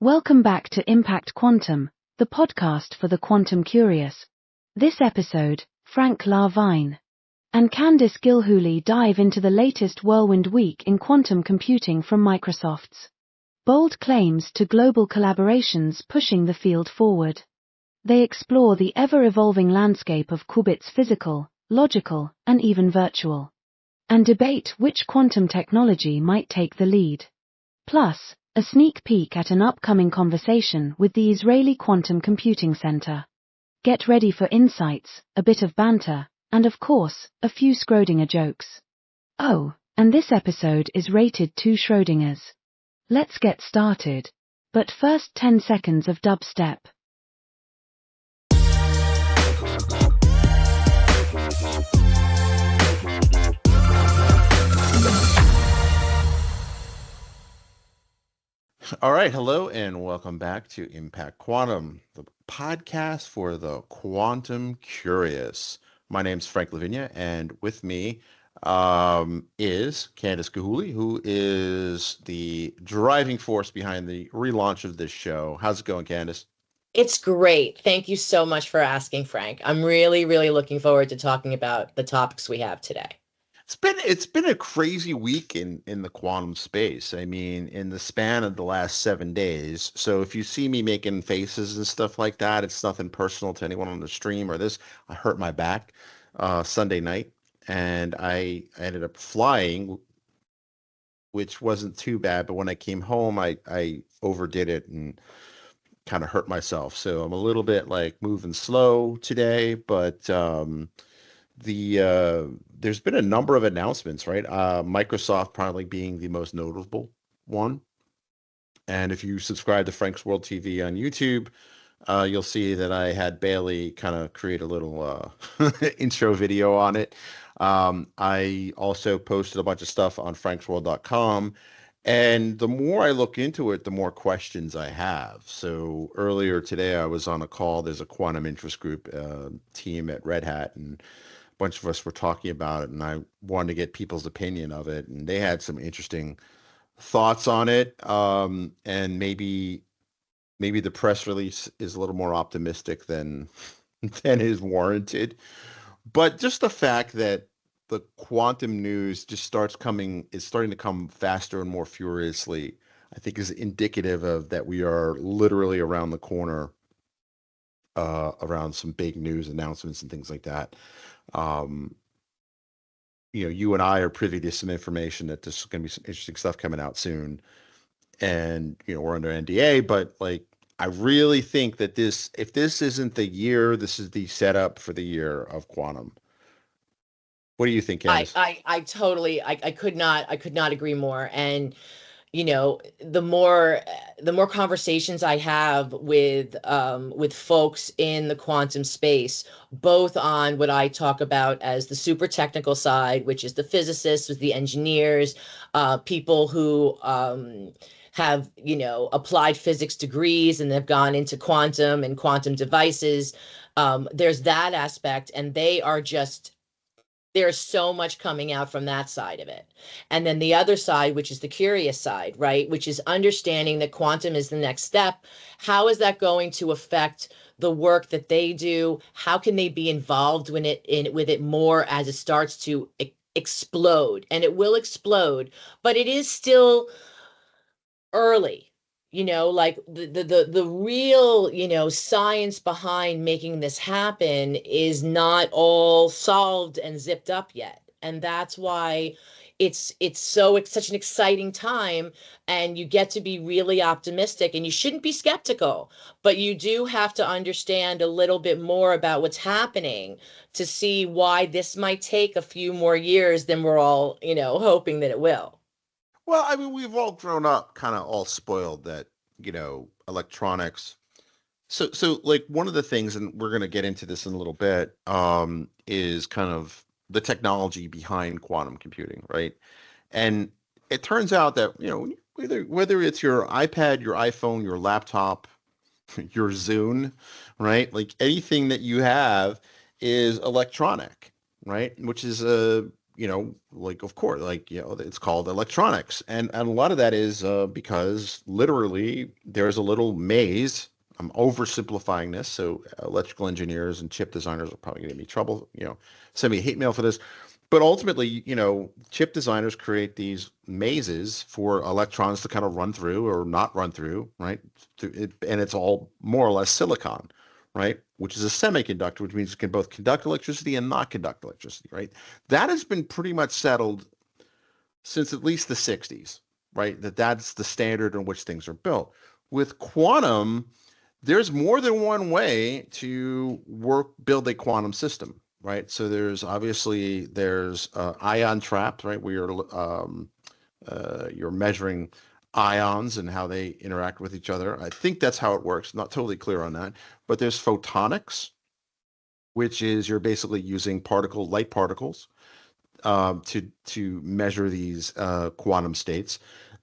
Welcome back to Impact Quantum, the podcast for the quantum curious. This episode, Vigne and Candace Gillhoolley dive into the latest whirlwind week in quantum computing from Microsoft's bold claims to global collaborations pushing the field forward. They explore the ever-evolving landscape of qubits physical, logical, and even virtual, and debate which quantum technology might take the lead. Plus, a sneak peek at an upcoming conversation with the Israeli Quantum Computing Center. Get ready for insights, a bit of banter, and of course, a few Schrödinger jokes. Oh, and this episode is rated 2 Schrödingers. Let's get started. But first 10 seconds of dubstep. All right, hello and welcome back to Impact Quantum, the podcast for the quantum curious. My name's Frank Lavigne, and with me is Candace Gillhoolley, who is the driving force behind the relaunch of this show. How's it going, Candace? It's great. Thank you so much for asking, Frank. I'm really looking forward to talking about the topics we have today. It's been a crazy week in the quantum space. I mean, in the span of the last 7 days. So if you see me making faces and stuff like that, it's nothing personal to anyone on the stream or this. I hurt my back Sunday night, and I ended up flying, which wasn't too bad. But when I came home, I overdid it and kind of hurt myself. So I'm a little bit like moving slow today, but there's been a number of announcements, right? Microsoft probably being the most notable one. And if you subscribe to Frank's World TV on YouTube, you'll see that I had Bailey kind of create a little intro video on it. I also posted a bunch of stuff on franksworld.com. And the more I look into it, the more questions I have. So earlier today, I was on a call. There's a quantum interest group team at Red Hat, and a bunch of us were talking about it, and I wanted to get people's opinion of it, and they had some interesting thoughts on it. And maybe the press release is a little more optimistic than is warranted. But just the fact that the quantum news just is starting to come faster and more furiously, I think is indicative of that we are literally around the corner around some big news announcements and things like that. You and I are privy to some information that there's going to be some interesting stuff coming out soon, and we're under NDA, but like I really think that if this isn't the year, this is the setup for the year of quantum. What do you think, Candace? I totally could not agree more. And the more conversations I have with folks in the quantum space, both on what I talk about as the super technical side, which is the physicists, with the engineers, people who have applied physics degrees and they've gone into quantum and quantum devices. There's that aspect, and there's so much coming out from that side of it. And then the other side, which is the curious side, right? Which is understanding that quantum is the next step. How is that going to affect the work that they do? How can they be involved with it more as it starts to explode? And it will explode, but it is still early. Like the real, science behind making this happen is not all solved and zipped up yet. And that's why it's such an exciting time, and you get to be really optimistic, and you shouldn't be skeptical, but you do have to understand a little bit more about what's happening to see why this might take a few more years than we're all, hoping that it will. Well, I mean, we've all grown up kind of all spoiled that, electronics. So like one of the things, and we're going to get into this in a little bit, is kind of the technology behind quantum computing, right? And it turns out that, whether it's your iPad, your iPhone, your laptop, your Zune, right? Like anything that you have is electronic, right? Which is like, of course, like, it's called electronics. And a lot of that is because literally there's a little maze. I'm oversimplifying this, so electrical engineers and chip designers are probably going to give me trouble, send me hate mail for this. But ultimately, chip designers create these mazes for electrons to kind of run through or not run through, right? And it's all more or less silicon, right? Which is a semiconductor, which means it can both conduct electricity and not conduct electricity, right? That has been pretty much settled since at least the 60s, right? That's the standard in which things are built. With quantum, there's more than one way to build a quantum system, right? So there's ion traps, right? Where you're measuring ions and how they interact with each other. I think that's how it works. Not totally clear on that. But there's photonics, which is you're basically using light particles to measure these quantum states.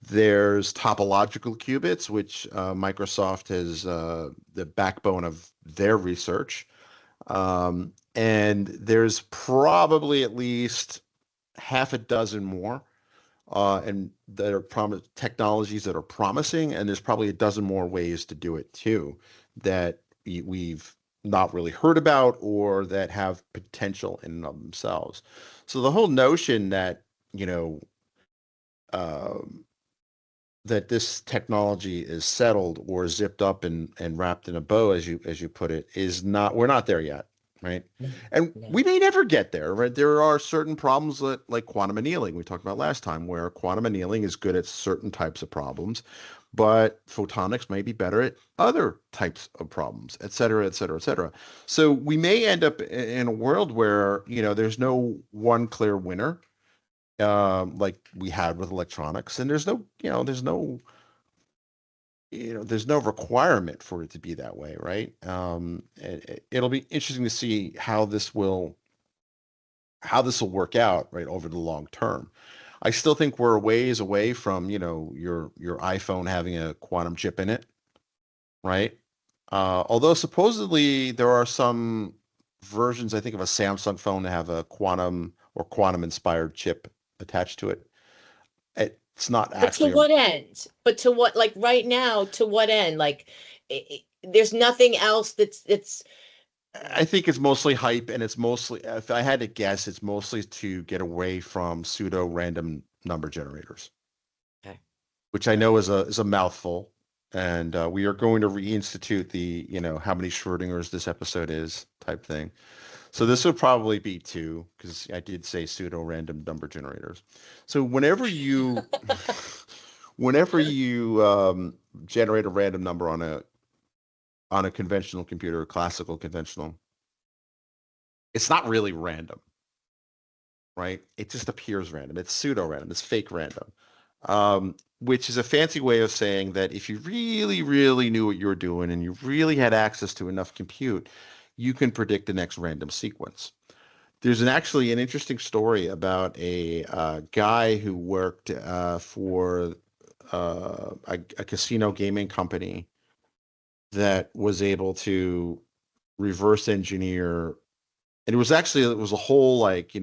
There's topological qubits, which Microsoft has the backbone of their research. And there's probably at least half a dozen more and that are technologies that are promising, and there's probably a dozen more ways to do it too that we've not really heard about or that have potential in and of themselves. So the whole notion that that this technology is settled or zipped up and wrapped in a bow, as you put it, is not. We're not there yet, right? And No. we may never get there, right? There are certain problems like quantum annealing we talked about last time, where quantum annealing is good at certain types of problems, but photonics may be better at other types of problems, et cetera, et cetera, et cetera. So we may end up in a world where there's no one clear winner, like we had with electronics, and there's no requirement for it to be that way, right? It'll be interesting to see how this will work out, right, over the long term. I still think we're a ways away from your iPhone having a quantum chip in it, right? Although supposedly there are some versions, I think, of a Samsung phone that have a quantum or quantum inspired chip attached to it. It's not But to actually. what end? But to what, like right now, to what end? Like, there's nothing else that's I think it's mostly hype, and it's mostly, if I had to guess, it's mostly to get away from pseudo random number generators, okay. which I know is a mouthful. And we are going to reinstitute the, how many Schrödingers this episode is type thing. So this would probably be 2, because I did say pseudo random number generators. So whenever you generate a random number on a conventional computer, classical conventional, it's not really random, right? It just appears random. It's pseudo random. It's fake random, which is a fancy way of saying that if you really, really knew what you were doing and you really had access to enough compute, you can predict the next random sequence. There's actually an interesting story about a guy who worked for a casino gaming company that was able to reverse engineer. And it was a whole, like,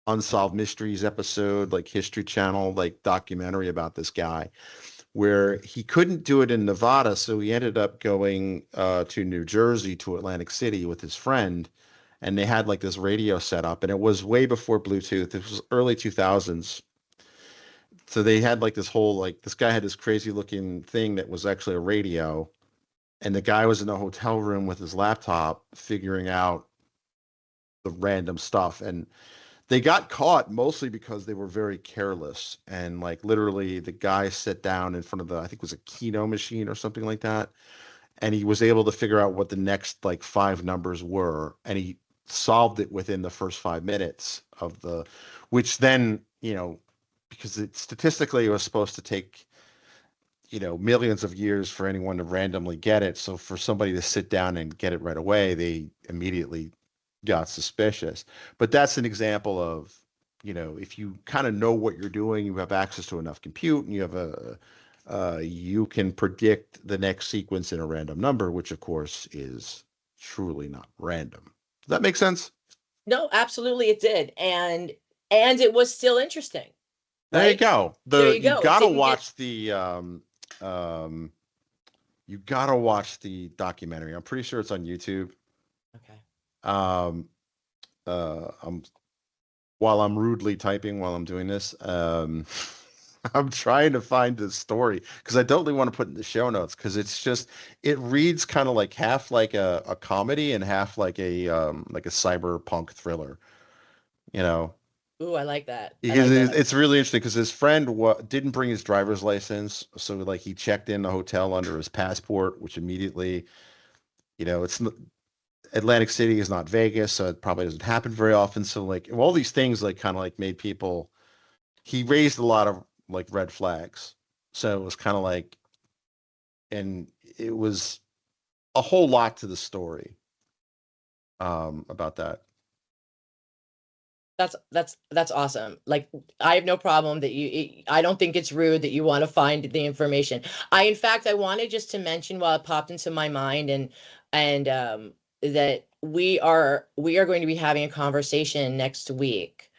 Unsolved Mysteries episode, like History Channel, like documentary about this guy, where he couldn't do it in Nevada. So he ended up going to New Jersey, to Atlantic City with his friend. And they had like this radio set up, and it was way before Bluetooth. It was early 2000s. So they had like this whole, like, this guy had this crazy looking thing that was actually a radio. And the guy was in a hotel room with his laptop figuring out the random stuff. And they got caught mostly because they were very careless. And like literally the guy sat down in front of I think it was a Keno machine or something like that. And he was able to figure out what the next like 5 numbers were. And he solved it within the first 5 minutes which then, because statistically it was supposed to take, millions of years for anyone to randomly get it. So for somebody to sit down and get it right away, they immediately got suspicious. But that's an example of, if you kind of know what you're doing, you have access to enough compute, and you have you can predict the next sequence in a random number, which of course is truly not random. Does that make sense? No, absolutely it did. And and it was still interesting, There you right? go. There you You go. It gotta didn't get watch um you gotta watch the documentary. I'm pretty sure it's on YouTube. okay. Um I'm while I'm rudely typing while I'm doing this, I'm trying to find the story because I totally want to put it in the show notes because it's just it reads kind of like half like a comedy and half like a cyberpunk thriller, you know. Ooh, I like that. I Because like that. it's really interesting because his friend didn't bring his driver's license, so like he checked in the hotel under his passport, which immediately, it's Atlantic City is not Vegas, so it probably doesn't happen very often. So like all these things like kind of like made people. He raised a lot of like red flags, so it was kind of like, and it was a whole lot to the story about that. That's awesome. Like, I have no problem that I don't think it's rude that you want to find the information. In fact, I wanted just to mention while it popped into my mind, and that we are going to be having a conversation next week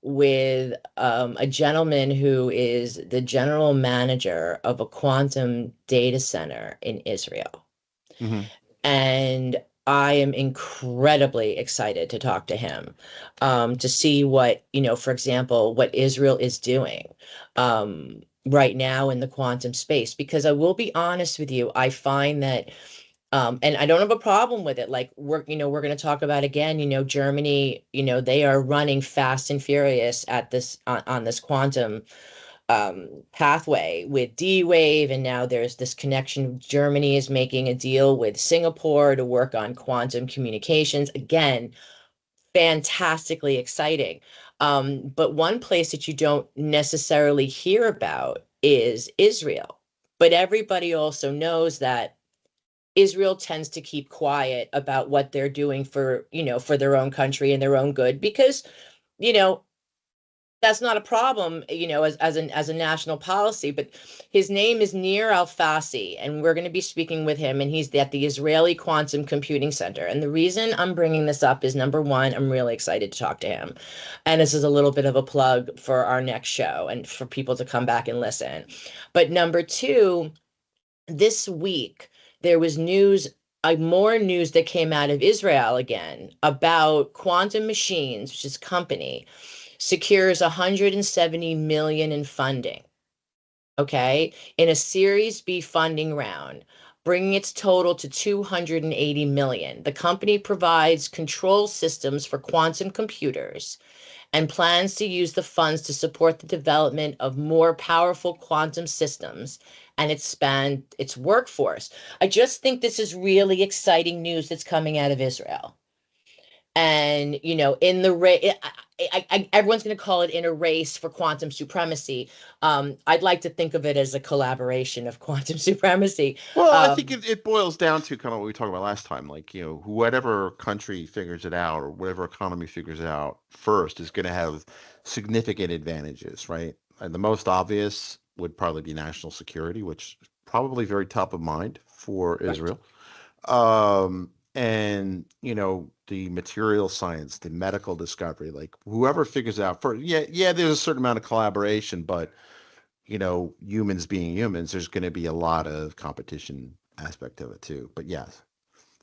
with a gentleman who is the general manager of a quantum data center in Israel. Hmm. And I am incredibly excited to talk to him, to see what, for example, what Israel is doing right now in the quantum space. Because I will be honest with you, I find that, and I don't have a problem with it. Like we're going to talk about again, Germany, they are running fast and furious at this on this quantum pathway with D-Wave, and now there's this connection. Germany is making a deal with Singapore to work on quantum communications. Again, fantastically exciting. But one place that you don't necessarily hear about is Israel. But everybody also knows that Israel tends to keep quiet about what they're doing for their own country and their own good, because, you know, that's not a problem, as a national policy. But his name is Nir Al-Fassi, and we're going to be speaking with him, and he's at the Israeli Quantum Computing Center. And the reason I'm bringing this up is, number one, I'm really excited to talk to him, and this is a little bit of a plug for our next show and for people to come back and listen. But number two, this week there was more news that came out of Israel again about Quantum Machines, which is a company secures 170 million in funding, okay, in a Series B funding round, bringing its total to 280 million. The company provides control systems for quantum computers and plans to use the funds to support the development of more powerful quantum systems and expand its workforce. I just think this is really exciting news that's coming out of Israel. And in the race, everyone's going to call it in a race for quantum supremacy. I'd like to think of it as a collaboration of quantum supremacy. Well, I think um, it boils down to kind of what we talked about last time. Like, whatever country figures it out or whatever economy figures it out first is going to have significant advantages, right? And the most obvious would probably be national security, which is probably very top of mind for right. Israel. And the material science, the medical discovery, like whoever figures out first, yeah, there's a certain amount of collaboration, but humans being humans, there's going to be a lot of competition aspect of it too. But yes.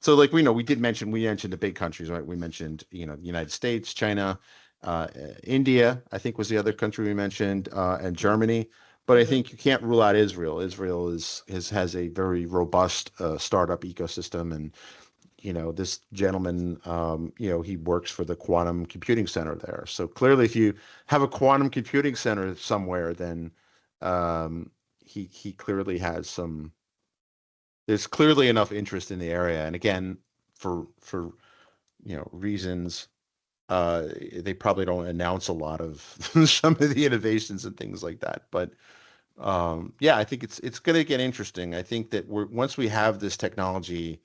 So like we mentioned the big countries, right? We mentioned, the United States, China, India, I think was the other country we mentioned, and Germany. But I Mhm. think you can't rule out Israel. Israel has a very robust startup ecosystem, and this gentleman, he works for the quantum computing center there. So clearly, if you have a quantum computing center somewhere, then um, he clearly has some. There's clearly enough interest in the area, and again, for reasons, they probably don't announce a lot of some of the innovations and things like that. But yeah, I think it's going to get interesting. I think that once we have this technology,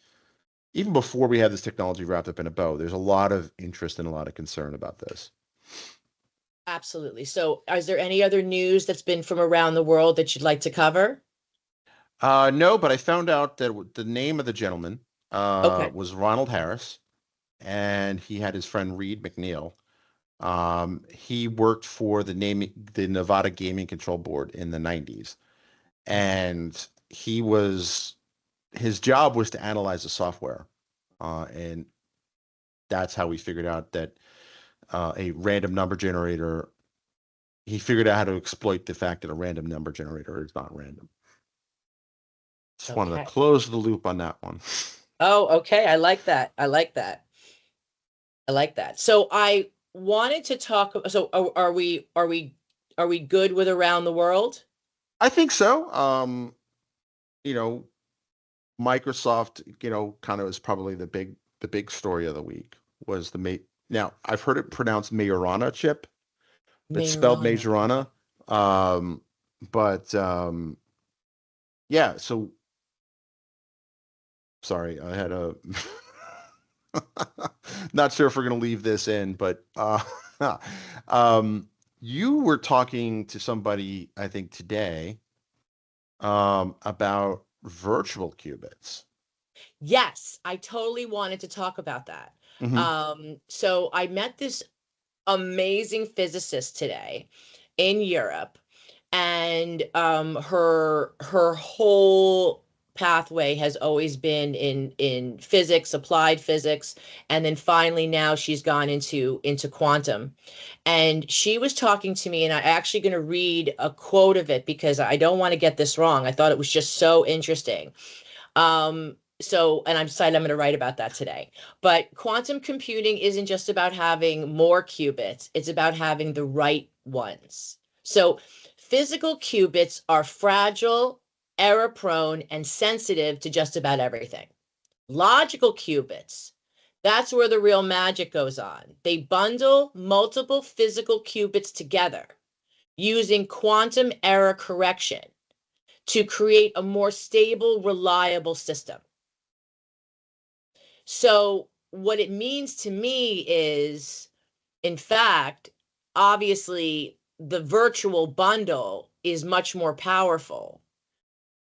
even before we have this technology wrapped up in a bow, there's a lot of interest and a lot of concern about this. Absolutely. So, is there any other news that's been from around the world that you'd like to cover? No, but I found out that the name of the gentleman Okay. was Ronald Harris, and he had his friend Reed McNeil. He worked for the Nevada Gaming Control Board in the 90s, and his job was to analyze the software, and that's how we figured out that a random number generator. He figured out how to exploit the fact that a random number generator is not random. Just wanted to Okay. close the loop on that one. Oh, okay. I like that. I like that. I like that. So I wanted to talk. So are we good with around the world? I think so. You know, Microsoft, kind of is probably the big story of the week was now I've heard it pronounced Majorana chip. It's spelled Majorana. Majorana. But yeah, so sorry, I had a not sure if we're going to leave this in, but you were talking to somebody, I think today, about virtual qubits. Yes, I totally wanted to talk about that. So I met this amazing physicist today in Europe, and her whole pathway has always been in physics, applied physics, and then finally now she's gone into quantum. And she was talking to me, and I'm actually going to read a quote of it because I don't want to get this wrong. I thought it was just so interesting. And I'm decided I'm going to write about that today. But quantum computing isn't just about having more qubits, it's about having the right ones. So physical qubits are fragile, error prone, and sensitive to just about everything. Logical qubits, that's where the real magic goes on. They bundle multiple physical qubits together using quantum error correction to create a more stable, reliable system. So what it means to me is, in fact, obviously the virtual bundle is much more powerful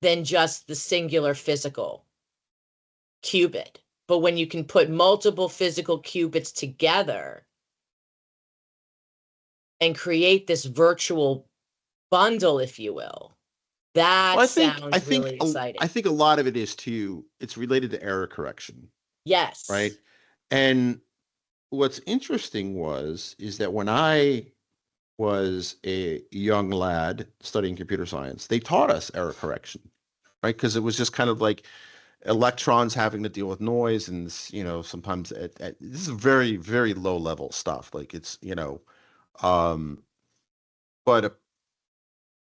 than just the singular physical qubit. But when you can put multiple physical qubits together and create this virtual bundle, if you will, that Well, sounds really exciting. I think a lot of it is too. It's related to error correction, right? Yes. And what's interesting is that when I was a young lad studying computer science, they taught us error correction, right? Because it was just kind of like electrons having to deal with noise, and sometimes this is very, very low level stuff. Like it's but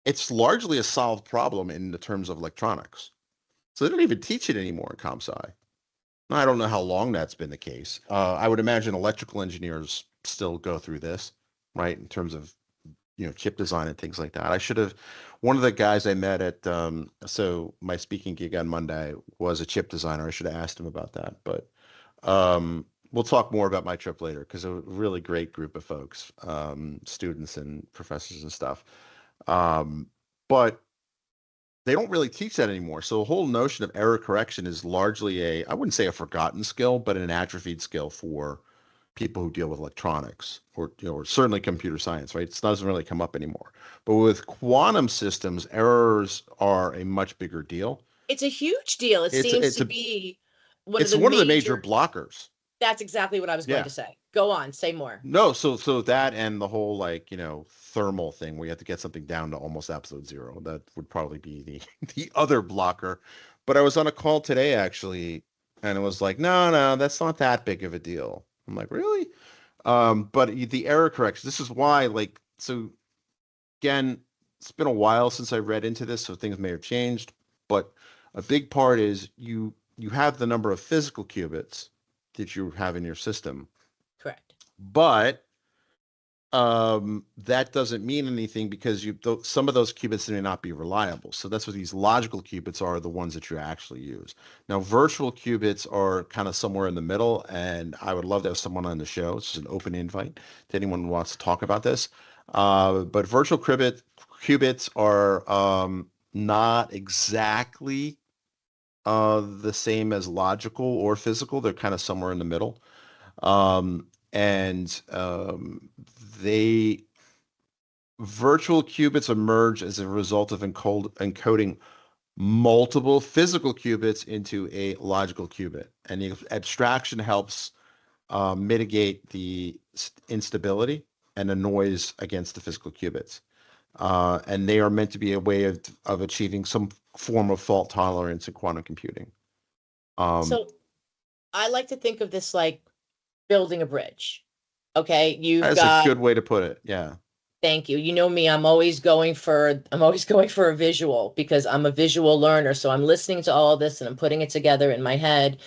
it's largely a solved problem in the terms of electronics. So they don't even teach it anymore in comp sci. I don't know how long that's been the case. I would imagine electrical engineers still go through this, right? In terms of chip design and things like that. One of the guys I met at so my speaking gig on Monday was a chip designer. I should have asked him about that, but we'll talk more about my trip later because a really great group of folks, students and professors and stuff. But they don't really teach that anymore. So the whole notion of error correction is largely I wouldn't say a forgotten skill, but an atrophied skill for people who deal with electronics or certainly computer science, right? It doesn't really come up anymore. But with quantum systems, errors are a much bigger deal. It's a huge deal. It seems to be one of the major blockers. That's exactly what I was going to say. Go on, say more. No, so that and the whole thermal thing where you have to get something down to almost absolute zero. That would probably be the other blocker. But I was on a call today actually, and it was like, no, that's not that big of a deal. I'm like, really? But the error correction, this is why, so again, it's been a while since I read into this, so things may have changed, but a big part is you have the number of physical qubits that you have in your system. Correct. But that doesn't mean anything because some of those qubits may not be reliable. So that's what these logical qubits are, the ones that you actually use. Now, virtual qubits are kind of somewhere in the middle, and I would love to have someone on the show. It's an open invite to anyone who wants to talk about this. But virtual qubits are not exactly the same as logical or physical. They're kind of somewhere in the middle. virtual qubits emerge as a result of encoding multiple physical qubits into a logical qubit. And the abstraction helps mitigate the instability and the noise against the physical qubits. And they are meant to be a way of achieving some form of fault tolerance in quantum computing. So I like to think of this like building a bridge. Okay, that's a good way to put it. Yeah. Thank you. You know me, I'm always going for a visual because I'm a visual learner. So I'm listening to all of this and I'm putting it together in my head,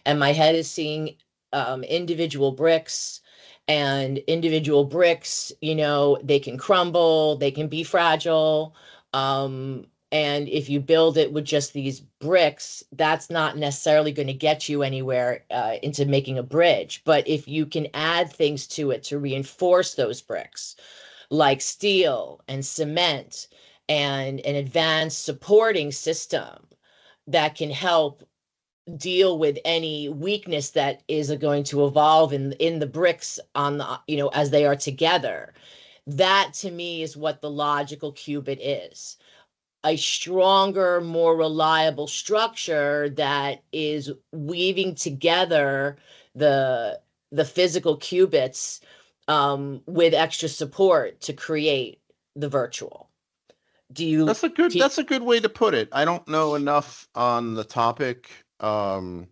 and my head is seeing individual bricks, and individual bricks, they can crumble, they can be fragile. And if you build it with just these bricks, that's not necessarily going to get you anywhere into making a bridge. But if you can add things to it to reinforce those bricks, like steel and cement and an advanced supporting system that can help deal with any weakness that is going to evolve in the bricks on the, as they are together. That to me is what the logical qubit is. A stronger, more reliable structure that is weaving together the physical qubits with extra support to create the virtual. That's a good way to put it. I don't know enough on the topic to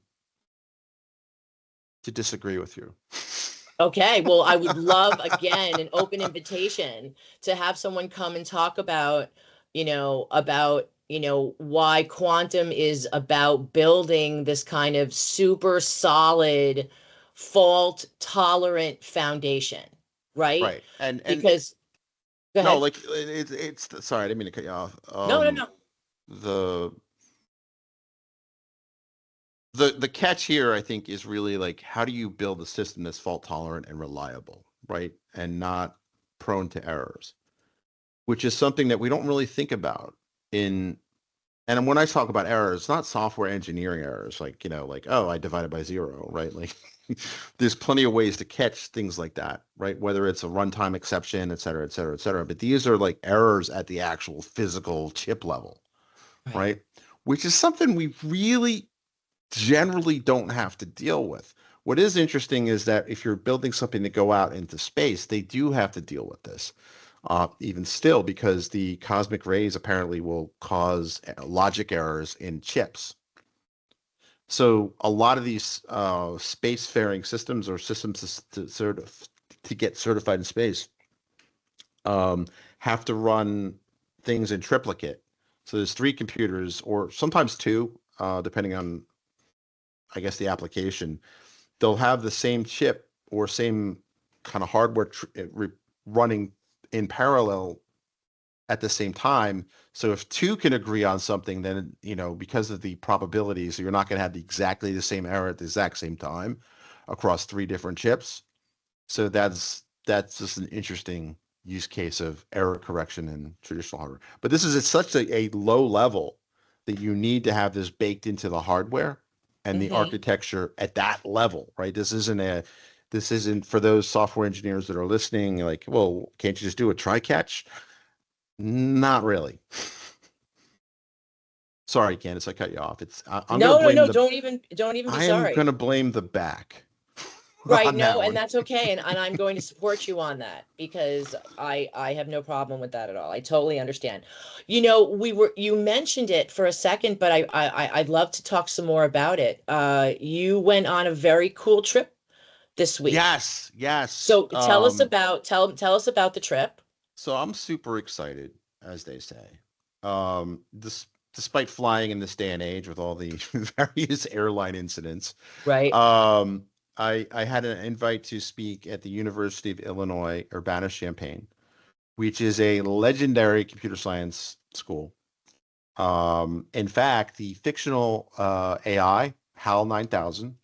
disagree with you. Okay, well, I would love, again, an open invitation to have someone come and talk about why quantum is about building this kind of super solid, fault tolerant foundation, right? Right. And because go ahead. No, like it's sorry, I didn't mean to cut you off. No. The catch here, I think, is really like, how do you build a system that's fault tolerant and reliable, right? And not prone to errors, which is something that we don't really think about and when I talk about errors, it's not software engineering errors, like, oh, I divided by 0, right? Like there's plenty of ways to catch things like that, right? Whether it's a runtime exception, et cetera, et cetera, et cetera. But these are like errors at the actual physical chip level, right? Which is something we really generally don't have to deal with. What is interesting is that if you're building something to go out into space, they do have to deal with this. Even still, because the cosmic rays apparently will cause logic errors in chips. So a lot of these spacefaring systems, or systems to get certified in space, have to run things in triplicate. So there's 3 computers, or sometimes 2, depending on, I guess, the application. They'll have the same chip or same kind of hardware running in parallel at the same time. So if 2 can agree on something, then, because of the probabilities, you're not going to have exactly the same error at the exact same time across 3 different chips. So that's just an interesting use case of error correction in traditional hardware. But this is at such a low level that you need to have this baked into the hardware and the architecture at that level, right? This isn't for those software engineers that are listening, like, well, can't you just do a try-catch? Not really. Sorry, Candace, I cut you off. No, don't even be sorry. I'm going to blame the back. Right, no, and that's okay, and I'm going to support you on that, because I have no problem with that at all. I totally understand. You mentioned it for a second, but I'd love to talk some more about it. You went on a very cool trip this week. Yes. So tell us about the trip. So I'm super excited, as they say. Despite flying in this day and age with all the various airline incidents, right? I had an invite to speak at the University of Illinois Urbana-Champaign, which is a legendary computer science school. In fact, the fictional AI HAL 9000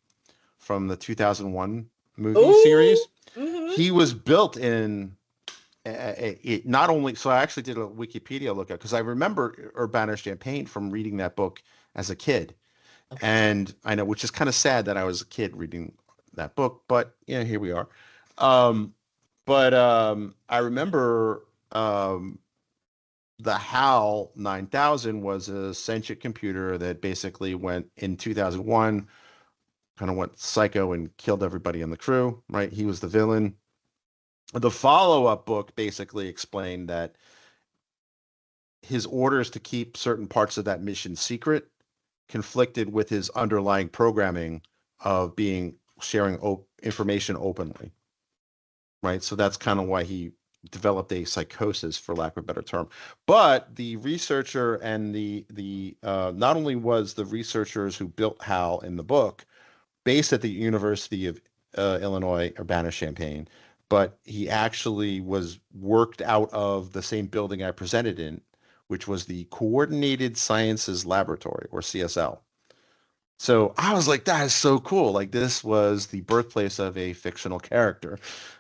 from the 2001 movie series, he was built in not only. So I actually did a Wikipedia lookup because I remember Urbana-Champaign from reading that book as a kid. Okay. And I know, which is kind of sad that I was a kid reading that book, but here we are. But I remember the HAL 9000 was a sentient computer that basically went in 2001, kind of went psycho and killed everybody in the crew, right? He was the villain. The follow-up book basically explained that his orders to keep certain parts of that mission secret conflicted with his underlying programming of being sharing information openly, right? So that's kind of why he developed a psychosis, for lack of a better term. But the researcher and the not only was the researchers who built HAL in the book based at the University of Illinois Urbana-Champaign, but he actually was worked out of the same building I presented in, which was the Coordinated Sciences Laboratory, or CSL. So I was like, that is so cool. Like, this was the birthplace of a fictional character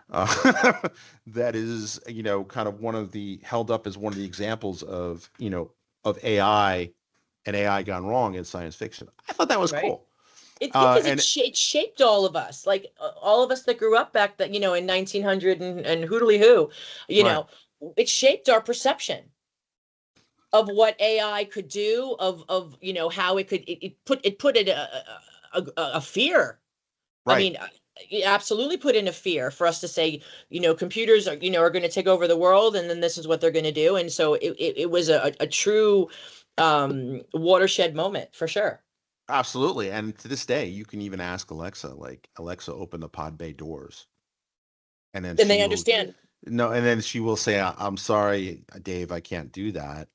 that is, kind of held up as one of the examples of, of AI and AI gone wrong in science fiction. I thought that was Right. cool. Because it shaped all of us, like all of us that grew up back that, in 1900 and hoodly who, Right. it shaped our perception of what AI could do, of how it could it put it a fear. I Right. mean, it absolutely put in a fear for us to say, computers are going to take over the world, and then this is what they're going to do. And so it was a true watershed moment for sure. Absolutely. And to this day, you can even ask Alexa, like, Alexa, open the pod bay doors. And then And she they will, understand. no, and then she will say, I'm sorry, Dave, I can't do that.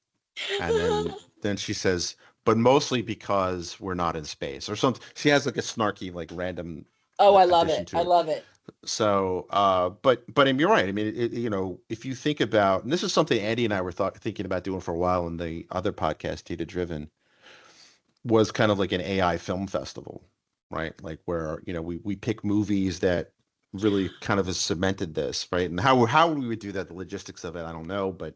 And then she says, but mostly because we're not in space or something. She has like a snarky, like random Oh, I love addition it. to I it. love it. So, but I mean, you're right. I mean, if you think about, and this is something Andy and I were thinking about doing for a while in the other podcast, Data Driven, was kind of like an AI film festival, right? Like where, we pick movies that really kind of has cemented this, right? And how we would do that, the logistics of it, I don't know, but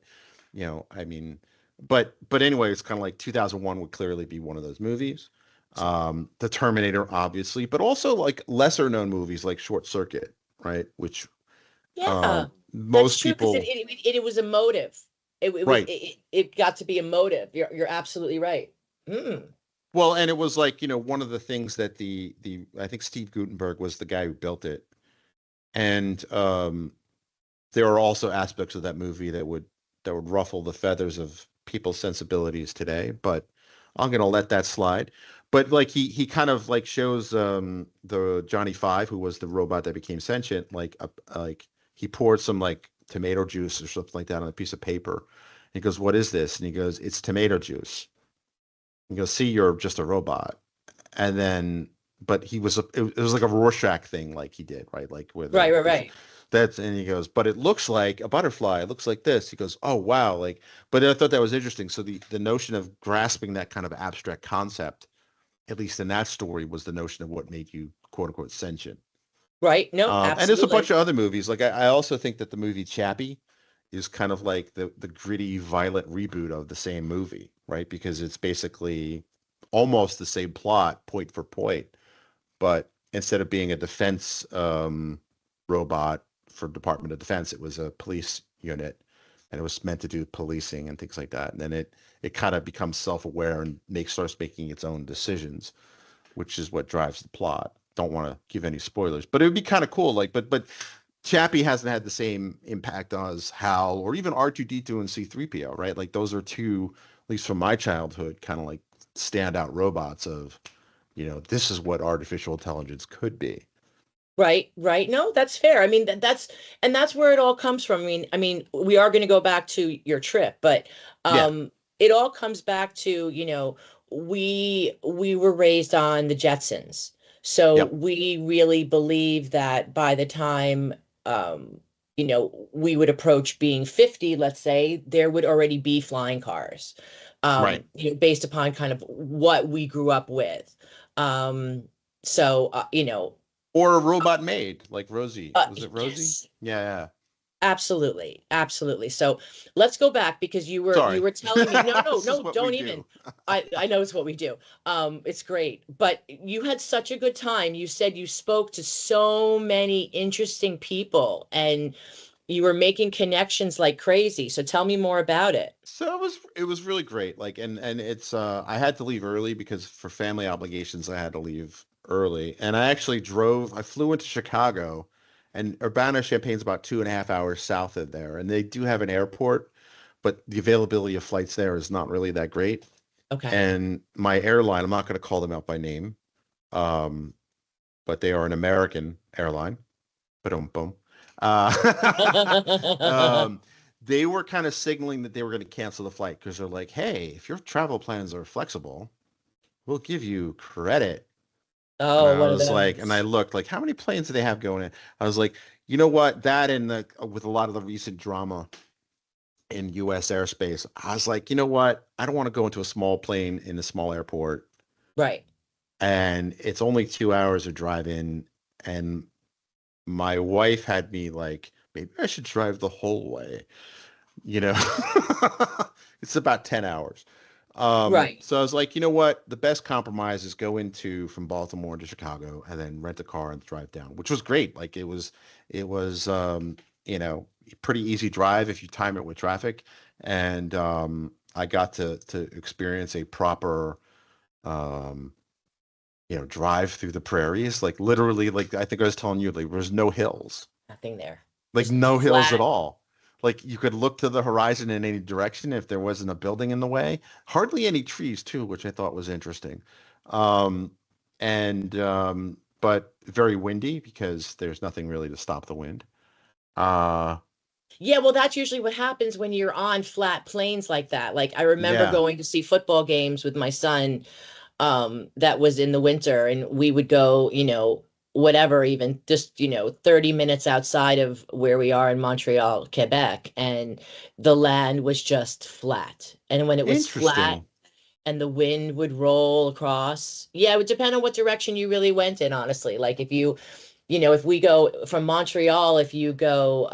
I mean, but anyway, it's kind of like 2001 would clearly be one of those movies. The Terminator, obviously, but also like lesser known movies like Short Circuit, right? Which Yeah, that's most true because people, it was emotive. It was right. it got to be emotive. You're absolutely right. Mm. Well, and it was like, one of the things that the I think Steve Gutenberg was the guy who built it. And there are also aspects of that movie that would ruffle the feathers of people's sensibilities today, but I'm gonna let that slide. But like he kind of like shows the Johnny Five, who was the robot that became sentient, like he poured some like tomato juice or something like that on a piece of paper. He goes, "What is this?" And he goes, "It's tomato juice." He goes, "See, you're just a robot." And then, but it was like a Rorschach thing, like he did, right? Like with Right, right, right. and he goes, but it looks like a butterfly. It looks like this. He goes, oh wow, like, but I thought that was interesting. So the notion of grasping that kind of abstract concept, at least in that story, was the notion of what made you quote unquote sentient. Right. No, And there's a bunch absolutely. of other movies. Like I also think that the movie Chappie is kind of like the gritty, violent reboot of the same movie, right? Because it's basically almost the same plot, point for point, but instead of being a defense robot for Department of Defense, it was a police unit, and it was meant to do policing and things like that. And then it kind of becomes self-aware and starts making its own decisions, which is what drives the plot. Don't want to give any spoilers, but it would be kind of cool. Like, but Chappie hasn't had the same impact as HAL or even R2D2 and C3PO, right? Like those are two, at least from my childhood, kind of like standout robots of, this is what artificial intelligence could be. Right, right. No, that's fair. I mean, that's where it all comes from. I mean, we are going to go back to your trip, but Yeah. it all comes back to, we were raised on the Jetsons. So Yep. we really believe that by the time we would approach being 50, let's say, there would already be flying cars. Right. Based upon kind of what we grew up with. So Or a robot maid like Rosie. Was it Rosie? yes. Yeah. Absolutely, absolutely. So let's go back because Sorry. you were telling me no, no, This is no, what we don't do. even. I know it's what we do. It's great. But you had such a good time. You said you spoke to so many interesting people and you were making connections like crazy. So tell me more about it. So it was really great. Like and it's I had to leave early because for family obligations I had to leave early. And I flew into Chicago, and Urbana-Champaign's about 2.5 hours south of there. And they do have an airport, but the availability of flights there is not really that great. Okay. And my airline, I'm not going to call them out by name, um, but they are an American airline. Boom, boom. Um, they were kind of signaling that they were going to cancel the flight because they're like, "Hey, if your travel plans are flexible, we'll give you credit." And Oh, I one of was like, and I those. looked like, how many planes do they have going in? I was like, you know what? That and with a lot of the recent drama in U.S. airspace, I was like, you know what? I don't want to go into a small plane in a small airport, Right. and it's only 2 hours of drive in, and my wife had me like, maybe I should drive the whole way. You know, it's about 10 hours. Right. So I was like, you know what? The best compromise is go into from Baltimore to Chicago and then rent a car and drive down, which was great. Like it was, you know, pretty easy drive if you time it with traffic. And I got to experience a proper, um, drive through the prairies. Like literally, like I think I was telling you, like there's no hills, Nothing there. like Just no hills at flat. all. Like you could look to the horizon in any direction if there wasn't a building in the way. Hardly any trees too, which I thought was interesting. Um, and but very windy because there's nothing really to stop the wind. Uh, Yeah, well, that's usually what happens when you're on flat plains like that. Like I remember yeah, going to see football games with my son, that was in the winter, and we would go, whatever, even just, 30 minutes outside of where we are in Montreal, Quebec, and the land was just flat. And when it was flat interesting. and the wind would roll across, yeah, it would depend on what direction you really went in, honestly. Like if we go from Montreal, if you go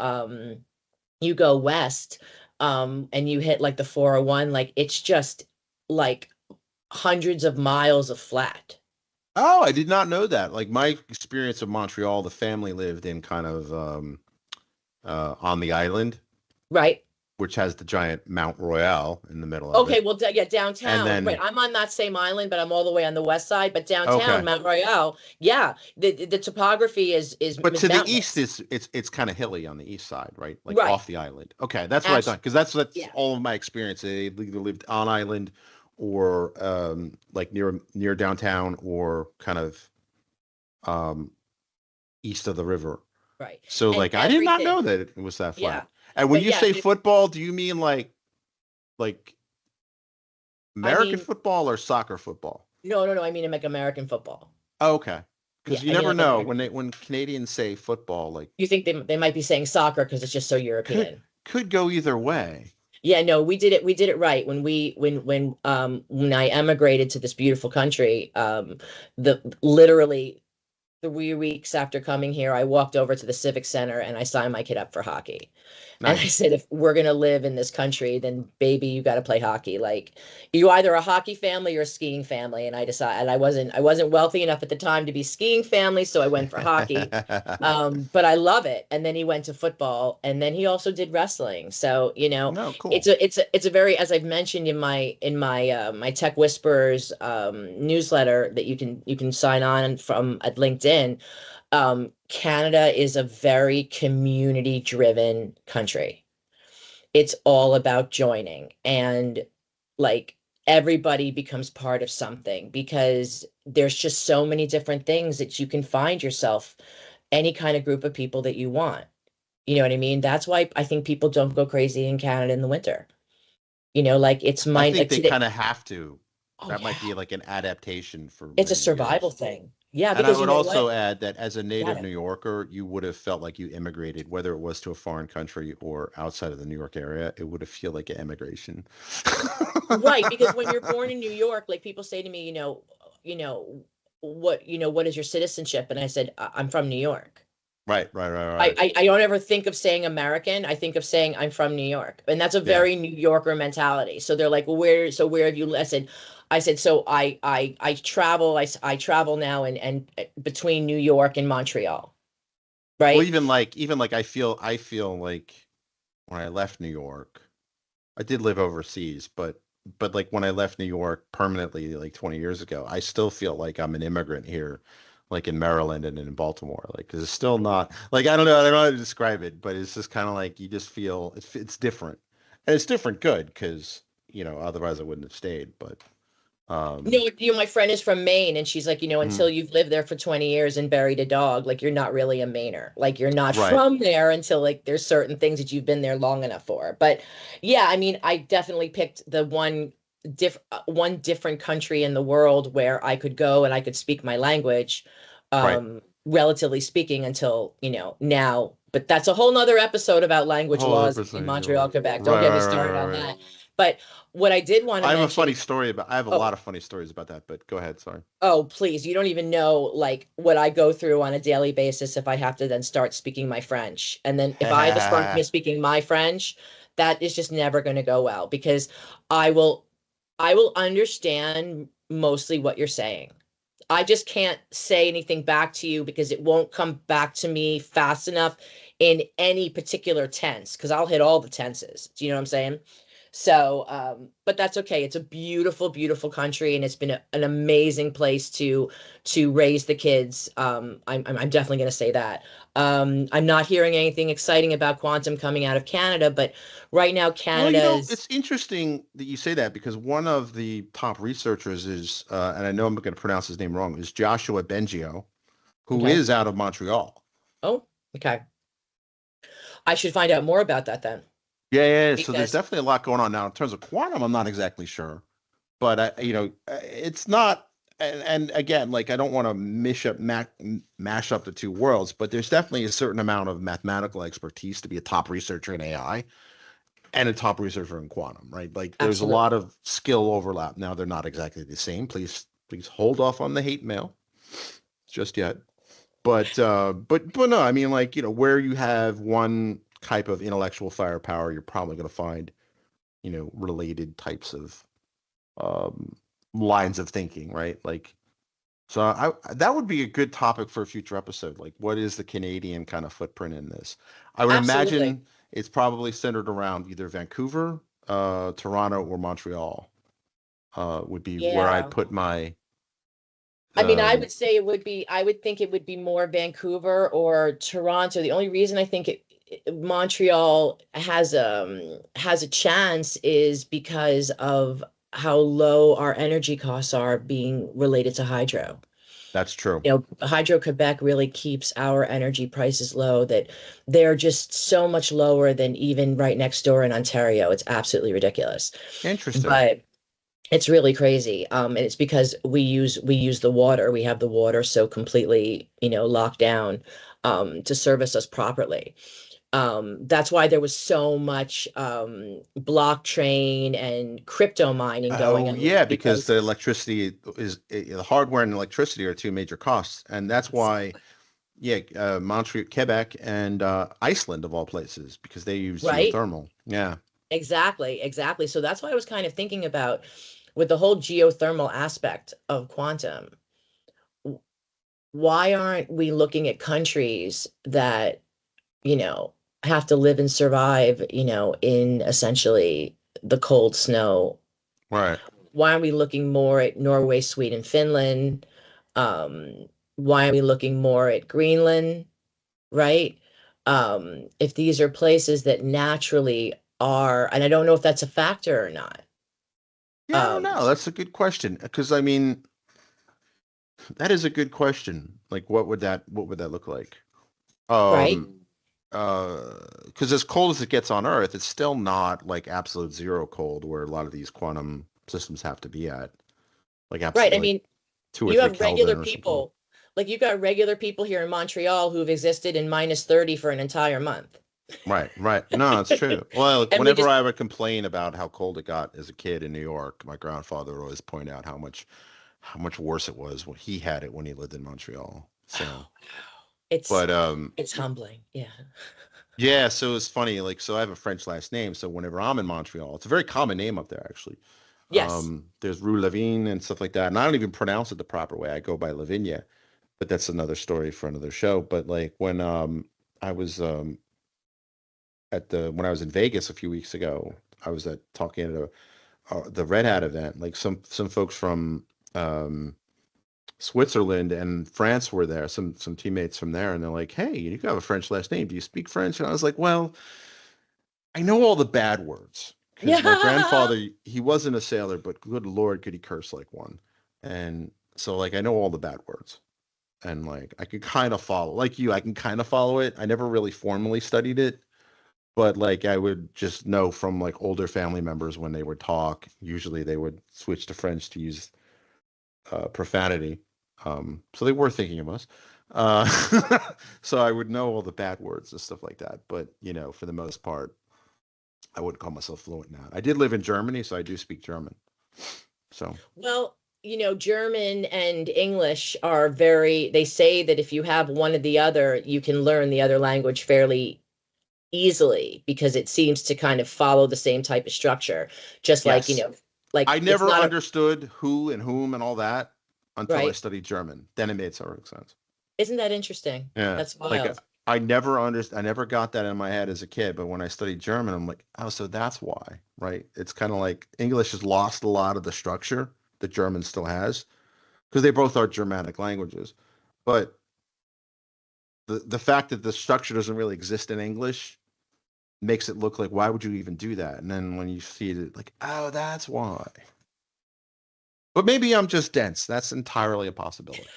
west, and you hit like the 401, like it's just like hundreds of miles of flat. Oh, I did not know that. Like my experience of Montreal, the family lived in kind of on the island, Right. which has the giant Mount Royal in the middle of Okay, it. well, yeah, And downtown. Right. then I'm on that same island, but I'm all the way on the west side. But downtown, okay. Mount Royal, yeah, the topography But is to the east, mountainous. it's kind of hilly on the east side, right? Like Right. off the island. Okay, that's what I thought Abs because that's Yeah. all of my experience. They either lived on island or like near downtown or kind of um, east of the river. Right. So And like I did not know everything. that it was that Yeah. flat. And when But you yeah, say football, do you mean like I American mean, football or soccer football? no, no, no. I mean, like American football. Oh, okay, Yeah, because you I mean, never like know American. when Canadians say football, like You think they might be saying soccer because it's just so could European. could go either way. Yeah, no, we did it right when when I emigrated to this beautiful country. The literally 3 weeks after coming here, I walked over to the Civic Center and I signed my kid up for hockey. And I Nice. said, if we're gonna live in this country, then baby, you got to play hockey. Like you either a hockey family or a skiing family. And I decided I wasn't wealthy enough at the time to be skiing family, so I went for hockey. But I love it. And then he went to football, and then he also did wrestling. So No, it's cool. a very, as I've mentioned in my Tech Whispers newsletter that you can sign on from at LinkedIn. Canada is a very community driven country. It's all about joining, and like everybody becomes part of something because there's just so many different things that you can find yourself any kind of group of people that you want. You know what I mean? That's why I think people don't go crazy in Canada in the winter. Like it's I my think like they today. kind of have to. Oh That might yeah, be like an adaptation for it's a many survival years. thing. Yeah, And I because you would know what? also add that as a Got native it. New Yorker, you would have felt like you immigrated, whether it was to a foreign country or outside of the New York area. It would have feel like an immigration. Right, because when you're born in New York, like people say to me, you know, what is your citizenship? And I said, I'm from New York. Right. I don't ever think of saying American. I think of saying I'm from New York. And that's a Yeah. very New Yorker mentality. So they're like, well, where have you, I said, so I travel, I travel now and between New York and Montreal. Well, Right. even like I feel like when I left New York, I did live overseas, but like when I left New York permanently like 20 years ago, I still feel like I'm an immigrant here, like in Maryland and in Baltimore. Like 'cause it's still not like I don't know how to describe it, but it's just kind of like you just feel it's different. And it's different good because, otherwise I wouldn't have stayed, but um My friend is from Maine, and she's like, mhm, until you've lived there for 20 years and buried a dog, like you're not really a Mainer. Like you're not right. from there until like there's certain things that you've been there long enough for. But yeah, I mean, I definitely picked the one different country in the world where I could go and I could speak my language, Right. relatively speaking, until, now. But that's a whole nother episode about language Whole other laws in percentage. Montreal, Quebec. Don't Right, get me right, right, started on right, right. that. But what I did want to mention, I have a oh, lot of funny stories about that, but go ahead, sorry. oh, please, you don't even know like what I go through on a daily basis if I have to then start speaking my French. And then if I have to start speaking my French, that is just never going to go well because I will I will understand mostly what you're saying. I just can't say anything back to you because it won't come back to me fast enough in any particular tense because I'll hit all the tenses. Do you know what I'm saying? So, but that's okay. It's a beautiful, beautiful country, and it's been an amazing place to raise the kids. I'm definitely going to say that. I'm not hearing anything exciting about quantum coming out of Canada, but right now Well, Canada's it's interesting that you say that because one of the top researchers is, and I know I'm going to pronounce his name wrong, is Joshua Bengio, who okay. is out of Montreal. Oh, okay. I should find out more about that then, Yeah. So there's because definitely a lot going on now in terms of quantum. I'm not exactly sure, but it's not. And again, like I don't want to mash up the two worlds, but there's definitely a certain amount of mathematical expertise to be a top researcher in AI and a top researcher in quantum, right? Like there's a lot absolutely. of skill overlap. Now they're not exactly the same. Please hold off on the hate mail just yet. But no, I mean like, where you have one type of intellectual firepower, you're probably going to find, related types of um lines of thinking, right? Like so that would be a good topic for a future episode. Like what is the Canadian kind of footprint in this? I would Absolutely. imagine it's probably centered around either Vancouver, Toronto, or Montreal. Would be where I'd Yeah. put my I mean, I um would say I would think it would be more Vancouver or Toronto. The only reason I think Montreal has a chance is because of how low our energy costs are being related to hydro. that's true. Hydro Quebec really keeps our energy prices low, that they're just so much lower than even right next door in Ontario. It's absolutely ridiculous. Interesting. But it's really crazy. And it's because we use the water. We have the water so completely, locked down, to service us properly. That's why there was so much blockchain and crypto mining going Oh on yeah, because because the electricity the hardware and electricity are two major costs, and that's why yeah, Montreal, Quebec, and Iceland of all places because they use right? geothermal. Yeah. Exactly, exactly. So that's why I was kind of thinking about with the whole geothermal aspect of quantum. Why aren't we looking at countries that, you know, have to live and survive, in essentially the cold snow? Right. Why aren't we looking more at Norway, Sweden, Finland? Why are we looking more at Greenland, right? If these are places that naturally are, and I don't know if that's a factor or not. Yeah, I don't Um, know. That's a good question because I mean that is a good question. Like, what would that look like? right? Um, because as cold as it gets on Earth, it's still not like absolute zero cold where a lot of these quantum systems have to be at, like Right. I absolutely like mean, 2 or 3 you have Kelvin regular or something. people, like you've got regular people here in Montreal who've existed in -30 for an entire month. Right. No, it's true. Well, look, And we whenever just, I would complain about how cold it got as a kid in New York, my grandfather would always point out how much worse it was when he had it when he lived in Montreal. oh, So, wow. It's But it's humbling. Yeah. yeah, so it's funny. Like, so I have a French last name. So whenever I'm in Montreal, it's a very common name up there, actually. Yes. There's Rue Lavigne and stuff like that, and I don't even pronounce it the proper way. I go by Lavigne, but that's another story for another show. But like when I was when I was in Vegas a few weeks ago, I was at talking at the Red Hat event. Like some folks from um Switzerland and France were there, some teammates from there, and they're like, "Hey, you have a French last name. Do you speak French?" And I was like, "Well, I know all the bad words because my Yeah. grandfather, he wasn't a sailor, but good Lord, could he curse like one." And so like I know all the bad words. And like I could kind of follow, like you, I can kind of follow it. I never really formally studied it, but like I would just know from like older family members when they would talk, usually they would switch to French to use profanity. So they were thinking of us. Uh, so I would know all the bad words and stuff like that. But for the most part, I wouldn't call myself fluent now. I did live in Germany, so I do speak German. So Well, German and English are they say that if you have one or the other, you can learn the other language fairly easily because it seems to kind of follow the same type of structure. Just like, yes, like I it's never not a, understood who and whom and all that until I right? studied German. Then it made some sense. Isn't that interesting? Yeah, That's like wild. I never got that in my head as a kid, but when I studied German, I'm like, oh, so that's why, right? It's kind of like English has lost a lot of the structure that German still has because they both are Germanic languages. But the fact that the structure doesn't really exist in English makes it look like why would you even do that? And then when you see it, like, oh, that's why. But maybe I'm just dense. That's entirely a possibility.